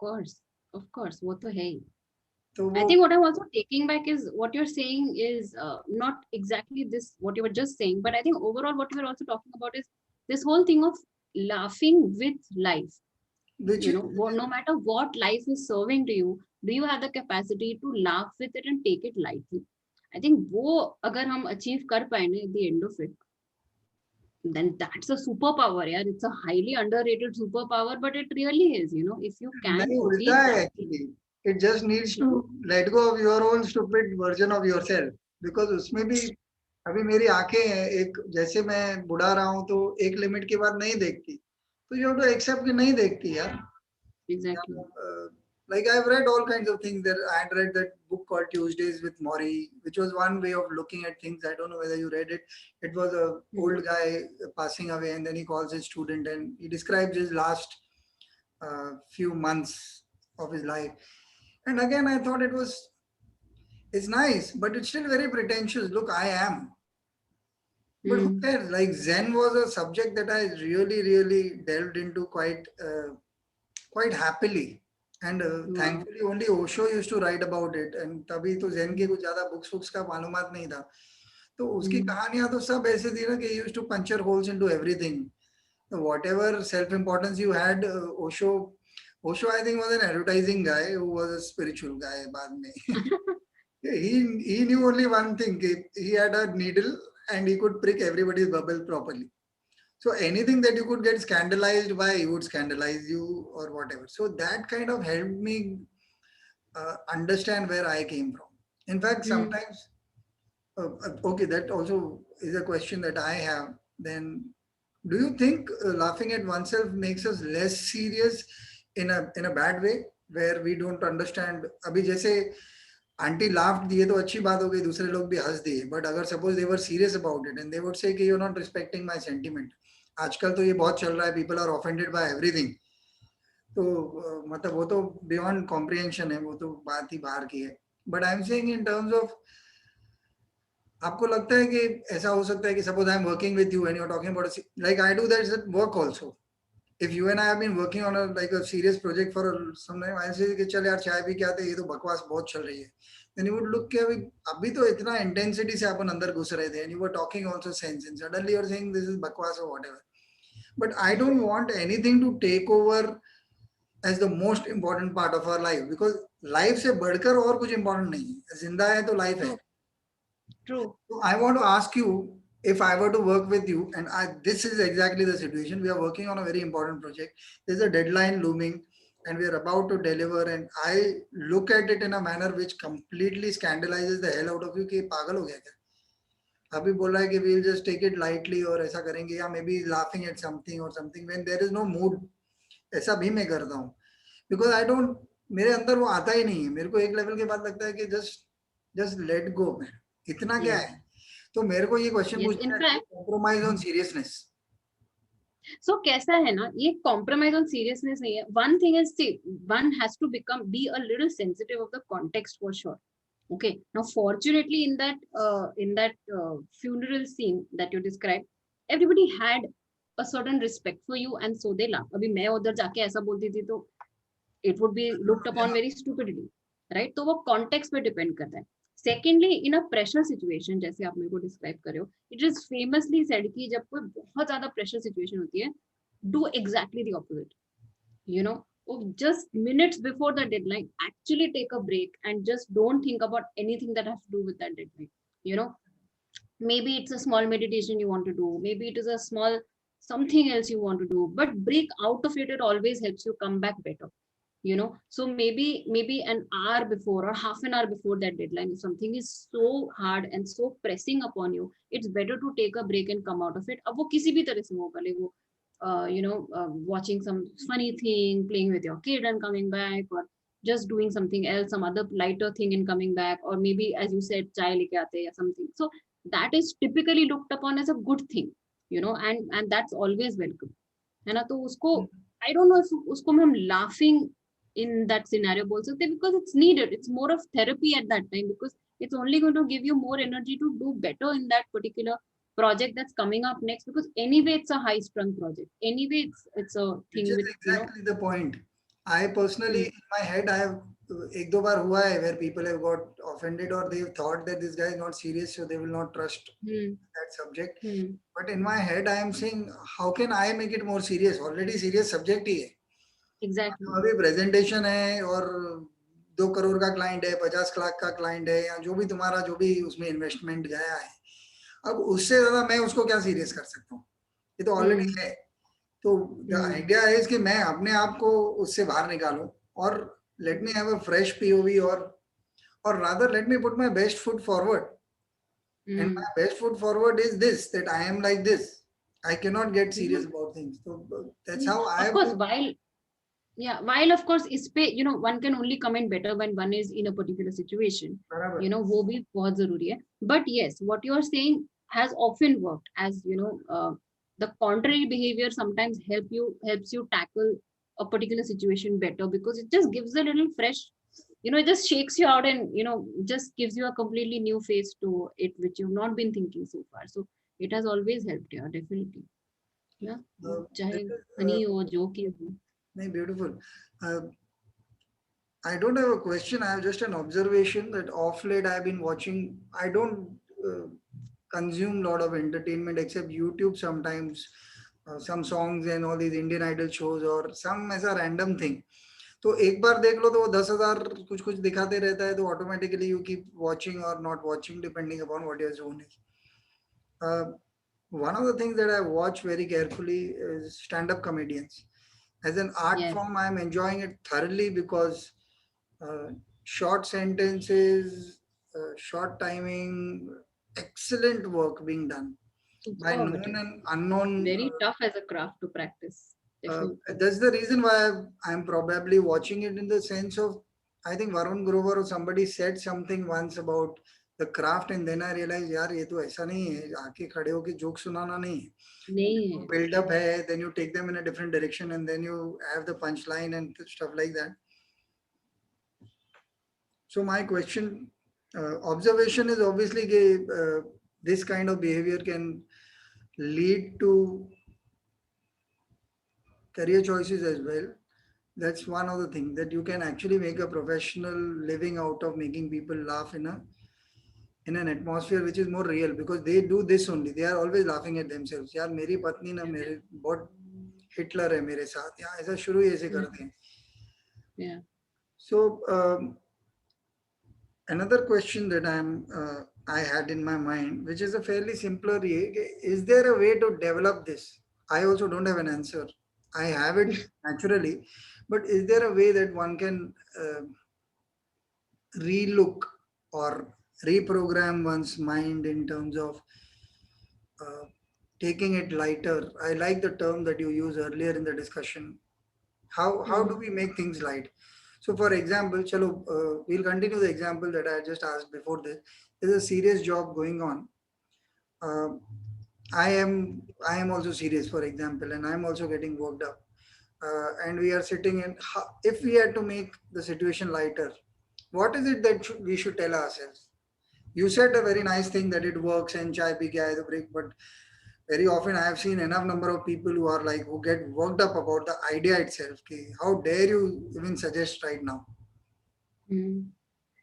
course, of course, वो तो है ही. तो I वो think what I'm also taking back is what you're saying is not exactly this, what you were just saying, but I think overall what we were also talking about is this whole thing of laughing with life. which You is know, no matter what life is serving to you, do you have the capacity to laugh with it and take it lightly? I think वो अगर हम achieve कर पाए ना at the end of it, then that's a superpower. Yeah, it's a highly underrated superpower, but it really is. You know, if you can नहीं उल्टा achieve है that. Actually. It just needs to let go of your own stupid version of yourself, because उसमें भी अभी मेरी आंखें हैं एक, जैसे मैं बुढ़ा रहा हूँ तो एक लिमिट के बाद नहीं देखती, तो यू हैव टू एक्सेप्ट कि नहीं देखती यार. Exactly. Like I've read all kinds of things. That I had read that book called Tuesdays with Maury, which was one way of looking at things. I don't know whether you read it. It was a old guy passing away, and then he calls his student, and he describes his last few months of his life. And again, I thought it's nice, but it's still very pretentious. Look, I am. But who Mm. cares? Like Zen was a subject that I really, really delved into quite happily. And Wow. thankfully only Osho used to write about it, and तभी तो zen के कुछ ज्यादा books का मालूमात नहीं था. तो उसकी Mm. कहानियां तो सब ऐसे थी ना कि he used to puncture holes into everything. So whatever self importance you had, Osho I think was an advertising guy who was a spiritual guy बाद में. He knew only one thing. He had a needle and he could prick everybody's bubble properly. So anything that you could get scandalized by, he would scandalize you or whatever. So that kind of helped me understand where I came from. In fact, Mm. sometimes, okay, that also is a question that I have. Then, do you think laughing at oneself makes us less serious in a bad way, where we don't understand? अभी जैसे aunty laughed दिए तो अच्छी बात हो गई, दूसरे लोग भी हंस दिए, बट अगर suppose they were serious about it and they would say कि you are not respecting my sentiment. आजकल तो ये बहुत चल रहा है, people are offended by everything. तो मतलब वो तो बियॉन्ड कॉम्प्रिहेंशन है, वो तो बात ही बाहर की है. But I am saying in terms of, आपको लगता है कि ऐसा हो सकता है कि suppose I am working with you and you are talking about, like I do that at work also. if you and I have been working on a like a serious project for some time, I'll say कि चल यार चाय P के आते, ये तो बकवास बहुत चल रही है. Then you would look कि अभी तो इतना intensity से अपन अंदर घुस रहे थे, and you were talking also sense, and suddenly you're saying this is बकवास or whatever. But I don't want anything to take over as the most important part of our life, because life से बढ़कर और कुछ important नहीं है. जिंदा है तो life है. True. True. So I want to ask you, if I were to work with you, and this is exactly the situation. We are working on a very important project. There's a deadline looming, and we are about to deliver. And I look at it in a manner which completely scandalizes the hell out of you. कि पागल हो गया क्या? अभी बोल रहा है कि we'll just take it lightly और ऐसा करेंगे, या maybe laughing at something or something when there is no mood. ऐसा भी मैं करता हूँ. Because I don't, मेरे अंदर वो आता ही नहीं है. मेरे को एक लेवल के बाद लगता है कि just let go man. इतना क्या Yes. है? तो मेरे को ये क्वेश्चन Yes. पूछना In है, fact, compromise on seriousness. so कैसा है ना, ये compromise on seriousness नहीं है. One thing is, see, one has to be a little sensitive of the context for sure. Okay. Now, fortunately, in that funeral scene that you described, everybody had a certain respect for you, and so they laugh. अभी मैं उधर जाके ऐसा बोलती थी तो it would be looked upon very stupidly, right? तो वो context पे depend करता है. Secondly, in a pressure situation, जैसे आप मेरे को describe कर रहे हो, it is famously said कि जब कोई बहुत ज़्यादा pressure situation होती है, do exactly the opposite. You know, just minutes before the deadline, actually take a break and just don't think about anything that has to do with that deadline. You know, maybe it's a small meditation you want to do, maybe it is a small something else you want to do, but break out of it. It always helps you come back better. You know, so maybe an hour before or half an hour before that deadline, if something is so hard and so pressing upon you, it's better to take a break and come out of it. अब वो किसी भी तरह से हो, भले वो watching some funny thing, playing with your kid and coming back, or just doing something else, some other lighter thing and coming back, or maybe as you said chai leke aate or something. So that is typically looked upon as a good thing, you know, and that's always welcome, है ना. तो उसको, I don't know if उसको हम laughing in that scenario बोल सकते हैं, because it's needed. It's more of therapy at that time, because it's only going to give you more energy to do better in that particular project that's coming up next, because anyway it's a high strung project, anyway it's a Which thing is with, you know. exactly the point. I personally, in my head, I have एक दो बार हुआ है where people have got offended or they thought that this guy is not serious, so they will not trust Hmm. that subject. Hmm. But in my head, I am saying, how can I make it more serious? Already serious subject ही है. Exactly. अभी presentation है और 2 करोड़ का client है, 50 लाख का client है, या जो भी तुम्हारा जो भी उसमें इन्वेस्टमेंट गया है, अब उससे ज्यादा मैं उसको क्या सीरियस कर सकता हूँ? ये तो ऑलरेडी Hmm. है. तो द Hmm. आइडिया इज कि मैं अपने आप को उससे बाहर निकालूं और let me have a fresh POV, और rather let me put my best foot forward. And Hmm. my best foot forward is this, that I am like this. I cannot get Yeah. serious about things. So that's Yeah. how I Of have course, to. while of course इस पे one can only comment better when one is in a particular situation. बराबर. वो भी बहुत जरूरी है. But yes, what you are saying has often worked, as the contrary behavior sometimes helps you tackle a particular situation better, because it just gives a little fresh, it just shakes you out, and just gives you a completely new face to it, which you've not been thinking so far. So it has always helped you, definitely. Yeah. This चाहे is, funny हो, joke हो. beautiful. Uh, I don't have a question. I have just an observation that off late I've been watching. I don't consume a lot of entertainment except YouTube sometimes, some songs and all these Indian Idol shows or some ऐसा random thing. तो एक बार देख लो तो वो 10,000 कुछ कुछ दिखाते रहता है, तो ऑटोमेटिकली यू कीप वॉचिंग और not watching depending upon what your zone is. One of the things that I watch very carefully is stand-up comedians. As an art Yes. form, I'm enjoying it thoroughly because uh, short sentences, short timing, excellent work being done by Superb it known is. and unknown. Very tough as a craft to practice. Definitely. That's the reason why I'm probably watching it, in the sense of, I think Varun Grover or somebody said something once about the craft, and then I realized, यार ये तो ऐसा नहीं है, आके खड़े होके joke सुनाना नहीं है. नहीं है. Build up है, then you take them in a different direction, and then you have the punchline and stuff like that. So my question, observation is obviously this kind of behavior can lead to career choices as well. That's one of the things, that you can actually make a professional living out of making people laugh in an atmosphere which is more real, because they do this only. They are always laughing at themselves. यार मेरी पत्नी ना मेरे बहुत Hitler है मेरे साथ, या ऐसा शुरू ही ऐसे करते हैं. Yeah. So another question that I had in my mind, which is a fairly simpler, is there a way to develop this? I also don't have an answer. I have it naturally, but is there a way that one can relook or reprogram one's mind in terms of uh, taking it lighter? I like the term that you used earlier in the discussion. How do we make things light? So, for example, chalo, we'll continue the example that I just asked before this. There's a serious job going on. Uh, I am also serious, for example, and I'm also getting worked up. And we are sitting in. If we had to make the situation lighter, what is it that we should tell ourselves? You said a very nice thing that it works and chai pi kya hai the break, but very often I have seen enough number of people who get worked up about the idea itself. Ki, how dare you even suggest right now?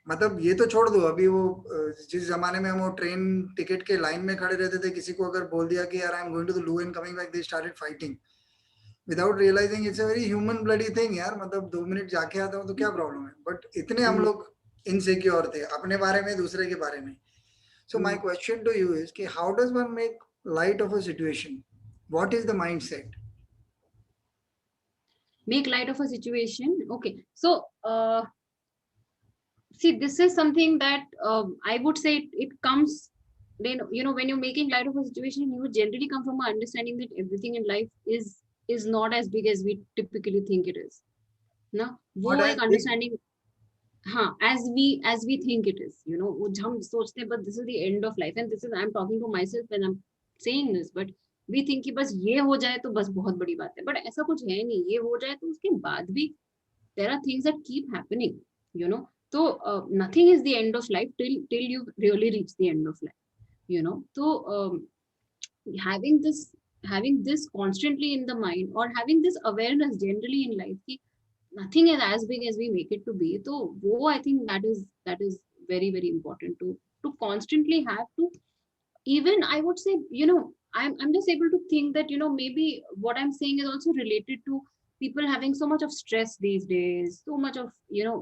मतलब ये तो छोड़ दो, अभी वो जिस जमाने में हम वो ट्रेन टिकट के लाइन में खड़े रहते थे, किसी को अगर बोल दिया कि यार I am going to the loo and coming back, they started fighting without realising it's a very human bloody thing. यार मतलब 2 मिनट जाके आता हूँ तो क्या प्रॉब्लम है, बट इतने हम लोग इनसिक्योर थे अपने बारे में, दूसरे के बारे में. So my question to you is, how does one make light of a situation? What is the mindset? Make light of a situation. Okay. So, see, this is something that I would say it comes, then, when you're making light of a situation, you would generally come from an understanding that everything in life is not as big as we typically think it is. ना Not वो as एक big. Understanding, हाँ, as we think it is, वो हम सोचते हैं, but this is the end of life, and this is, I'm talking to myself when I'm saying this, but we think कि बस ये हो जाए तो बस बहुत बड़ी बात है, but ऐसा कुछ है नहीं. ये हो जाए तो उसके बाद भी there are things that keep happening, so nothing is the end of life till you really reach the end of life, so having this constantly in the mind, or having this awareness generally in life, nothing is as big as we make it to be. So wo I think that is very very important to constantly have to, even I would say, I'm just able to think that, maybe what I'm saying is also related to people having so much of stress these days, so much of,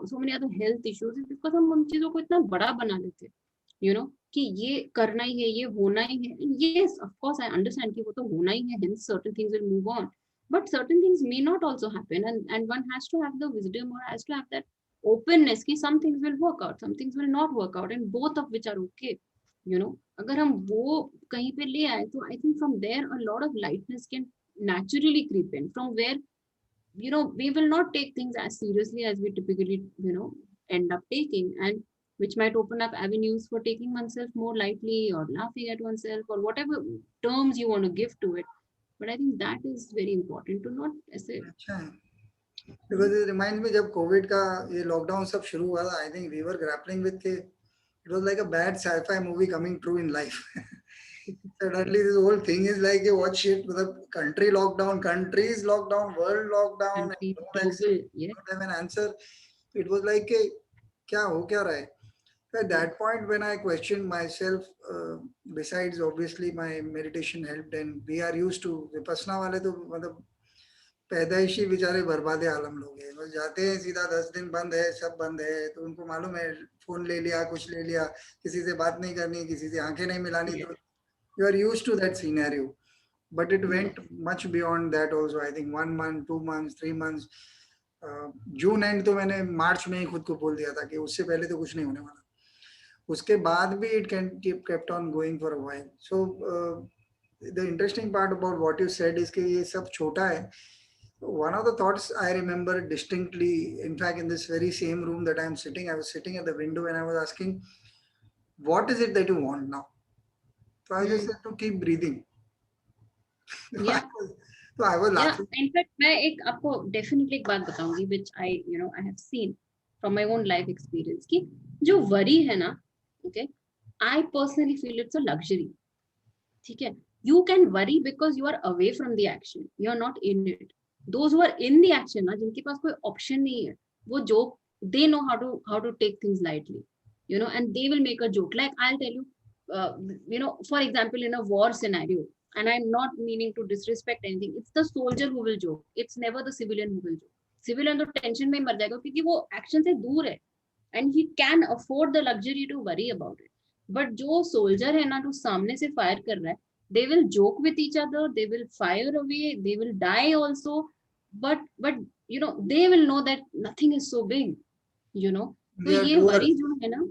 so many other health issues, is because हम उन चीजों को इतना बड़ा बना लेते हैं, कि ये करना ही है, ये होना ही है. Yes, of course I understand कि वो तो होना ही है, hence certain things will move on, but certain things may not also happen, and one has to have the wisdom, or has to have that openness कि some things will work out, some things will not work out, and both of which are okay. अगर हम वो कहीं पे ले आए, तो I think from there a lot of lightness can naturally creep in, from where we will not take things as seriously as we typically end up taking, and which might open up avenues for taking oneself more lightly, or laughing at oneself, or whatever terms you want to give to it. But I think that is very important to not ऐसे. अच्छा है, because it reminds me जब Covid का ये lockdown सब शुरू हुआ था, I think we were grappling with के it was like a bad sci-fi movie coming true in life. Suddenly this whole thing is like a what shit, with a country lockdown, countries lockdown, world lockdown, and Country no vaccine, global, yeah. don't have an answer. It was like a क्या हो क्या रहा है. At that point, when I questioned myself, besides obviously my meditation helped, and we are used to vipassana वाले तो मतलब पैदाइशी बेचारे बर्बादे आलम लोग हैं, बस जाते हैं सीधा 10 दिन बंद है, सब बंद है, तो उनको मालूम है फोन ले लिया, कुछ ले लिया, किसी से बात नहीं करनी, किसी से आंखें नहीं मिलानी, तो you are used to that scenario. But it went much beyond that also. I think 1 month, 2 months, 3 months. June and तो मैंने मार्च में ही खुद को बोल दिया था कि उससे पहले तो कुछ नहीं होने वाला. उसके बाद भी it can kept on going for a while. So the interesting part about what you said is कि ये सब छोटा है. One of the thoughts I remember distinctly, in fact, in this very same room that I'm sitting, I was sitting at the window and I was asking, what is it that you want now? So I just said to keep breathing. Yeah. So I was laughing. In fact, मैं एक आपको definitely एक बात बताऊंगी, which I have seen from my own life experience, कि जो worry है ना, okay, I personally feel it's a luxury. ठीक है, you can worry because you are away from the action, you are not in it. Those who are in the action ना, जिनके पास कोई option नहीं है, वो joke, they know how to take things lightly, and they will make a joke. Like I'll tell you, for example, in a war scenario, and I'm not meaning to disrespect anything, it's the soldier who will joke, it's never the civilian who will joke. Civilian तो tension में मर जाएगा क्योंकि वो action से दूर है, and he can afford the luxury to worry about it. But जो सोल्जर है ना, जो सामने से फायर कर रहा है, they will joke with each other, they will fire away, they will die also, but they will know that nothing is so big. तो ये worry जो है ना,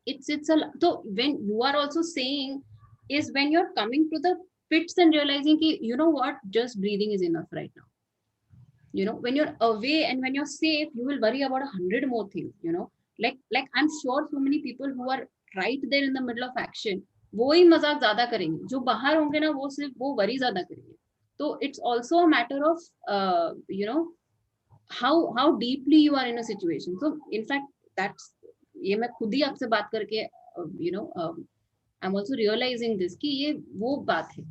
it's a, so when you are also saying is when you're coming to the pits and realizing ki, what, just breathing is enough right now. When you're away and when you're safe, you will worry about 100 more things. Like I'm sure so many people who are right there in the middle of action, वो ही मजाक ज्यादा करेंगे, जो बाहर होंगे ना वो सिर्फ वो वरी ज्यादा करेंगे. तो it's also a matter of how deeply you are in a situation. So in fact, that's ये मैं खुद ही आपसे बात करके I'm also realizing this कि ये वो बात है,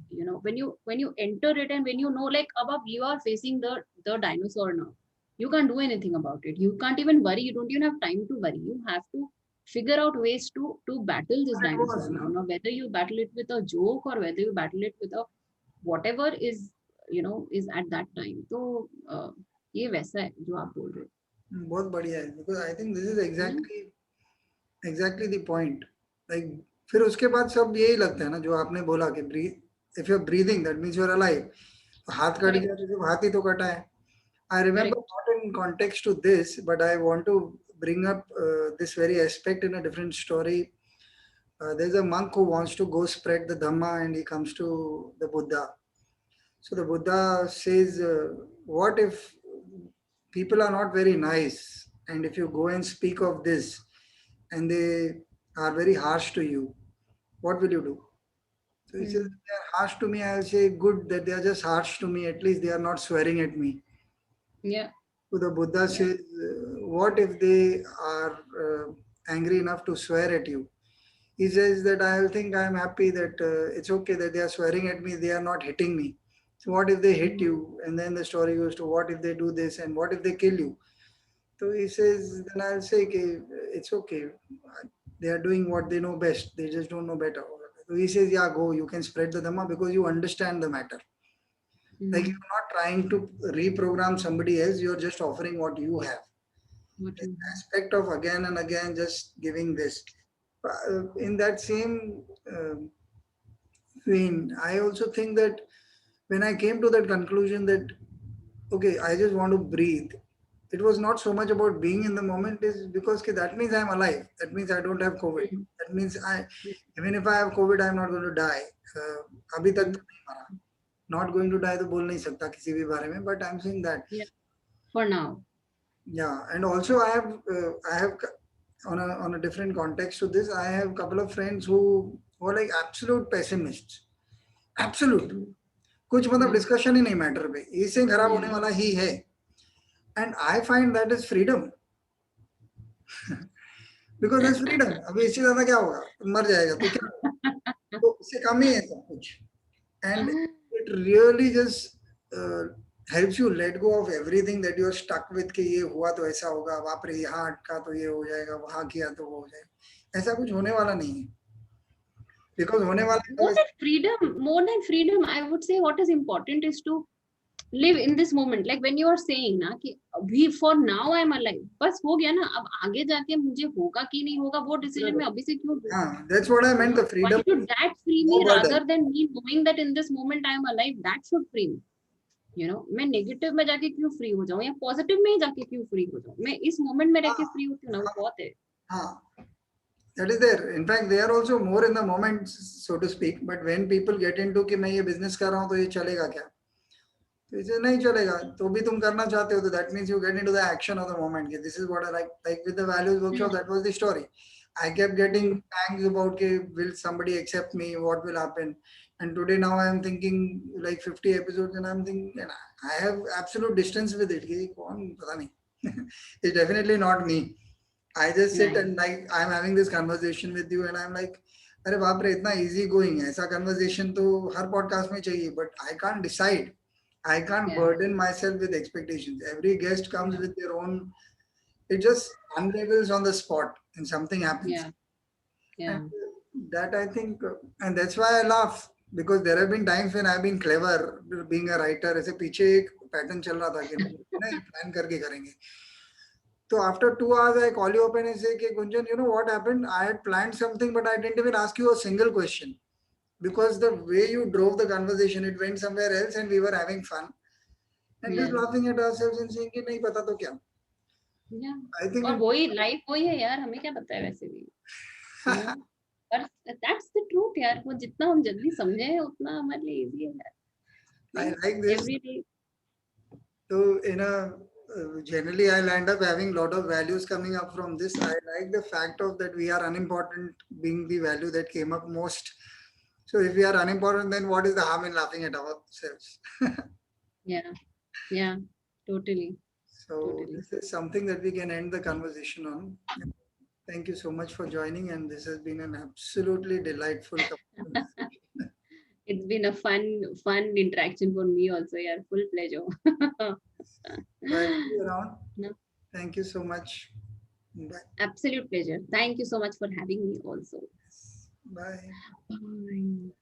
when you enter it and when you know, like अब you are facing the dinosaur now, you can't do anything about it, you can't even worry, you don't even have time to worry, you have to figure out ways to battle this dinosaur now, whether you battle it with a joke or whether you battle it with a whatever is is at that time. तो ये वैसा है जो आप बोल रहे हो. बहुत बढ़िया है, because I think this is exactly the point. Like फिर उसके बाद सब यही लगता है ना जो आपने बोला कि breathe, if you're breathing that means you're alive. हाथ कट गया तो सिर्फ हाथ ही तो कटा है. I remember not in context to this, but I want to bring up this very aspect in a different story. There's a monk who wants to go spread the Dhamma and he comes to the Buddha. So the Buddha says, what if people are not very nice, and if you go and speak of this and they are very harsh to you, what will you do? So he says, they are harsh to me, I'll say, good that they are just harsh to me, at least they are not swearing at me. Yeah. So the Buddha says, what if they are angry enough to swear at you? He says that I think I'm happy that it's okay that they are swearing at me, they are not hitting me. So what if they hit you? And then the story goes to what if they do this and what if they kill you? So he says, then I'll say, okay, it's okay. They are doing what they know best. They just don't know better. So he says, yeah, go. You can spread the dhamma because you understand the matter. Like Mm. you're not trying to reprogram somebody else. You're just offering what you have. What The you aspect of again and again just giving this. In that same vein, I also think that when I came to that conclusion that okay, I just want to breathe. It was not so much about being in the moment, is because okay, that means I'm alive. That means I don't have COVID. have. That means even if I have COVID, I'm not going to die. अभी तक तो Mm. नहीं मरा. Not going to die तो बोल नहीं सकता किसी भी बारे में. But I'm saying that Yeah, for now. yeah, and also I have on a different context to this. I have a couple of friends who were like absolute pessimists. Absolute. Mm. कुछ मतलब Mm. Discussion ही नहीं matter पे. इससे खराब Yeah. होने वाला ही है. And I find that is freedom. Because there's freedom. अभी इससे ज्यादा क्या होगा? मर जाएगा तो क्या होगा? तो इससे कम ही है सब कुछ. And it really just helps you let go of everything that you are stuck with कि ये हुआ तो ऐसा होगा, बाप रे यहाँ अटका तो ये हो जाएगा, वहाँ किया तो वो हो जाएगा. ऐसा कुछ होने वाला नहीं है. Because होने वाला है तो More than freedom, I would say what is important is to live in this moment. Like when you are saying ना कि अभी for now I am alive, बस हो गया ना. अब आगे जाके मुझे होगा कि नहीं होगा वो decision मैं अभी से क्यों लूँ? हाँ, that's what I meant. The Why freedom, should that free no me burden. rather than me knowing that in this moment I am alive? That should free me. मैं नेगेटिव में जाके क्यों फ्री हो जाऊं या पॉजिटिव में ही जाके क्यों फ्री हो जाऊं. मैं इस मोमेंट में रह के फ्री होती हूँ ना, वो बहुत है. हाँ, that is there. In fact, they are also more in the moment, so to speak. But when people get into कि मैं ये business कर रहा हूँ तो ये चलेगा क्या? तो इसे नहीं चलेगा. तो भी तुम करना चाहते हो तो that means you get into the action of the moment. कि this is what I like with the values workshop. That was the story. I kept getting pangs about कि will somebody accept me? What will happen? And today now I am thinking like 50 episodes and I'm thinking and I have absolute distance with it. कि कौन पता नहीं. It's definitely not me. I just sit Nice. and like I'm having this conversation with you and I'm like अरे बाप रे इतना easy going है. ऐसा conversation तो हर podcast में चाहिए. But I can't decide. I can't Yeah. burden myself with expectations. Every guest comes with their own. It just unravels on the spot and something happens. Yeah. Yeah. And that I think, and that's why I laugh because there have been times when I've been clever being a writer. ऐसे पीछे एक pattern चल रहा था कि ना plan करके करेंगे. So after 2 hours, I call you up and I say, "Okay, Gunjan, you know what happened? I had planned something, but I didn't even ask you a single question because the way you drove the conversation, it went somewhere else, and we were having fun and just Yeah. laughing at ourselves and saying कि नहीं पता तो क्या." Yeah. I think और it, वही life वही है यार, हमें क्या पता है वैसे भी. पर दैट्स द ट्रूथ यार. वो जितना हम जल्दी समझे उतना हमारे लिए इजी है यार. I like this. Every day. So in a generally, I'll end up having a lot of values coming up from this. I like the fact of that we are unimportant being the value that came up most. So if we are unimportant, then what is the harm in laughing at ourselves? Yeah. Yeah. Totally. So Totally. this is something that we can end the conversation on. Thank you so much for joining, and this has been an absolutely delightful conversation. It's been a fun interaction for me also. Yeah, full pleasure. I'll see you around. No, Thank you so much. Bye. absolute pleasure. Thank you so much for having me also. Bye. Bye.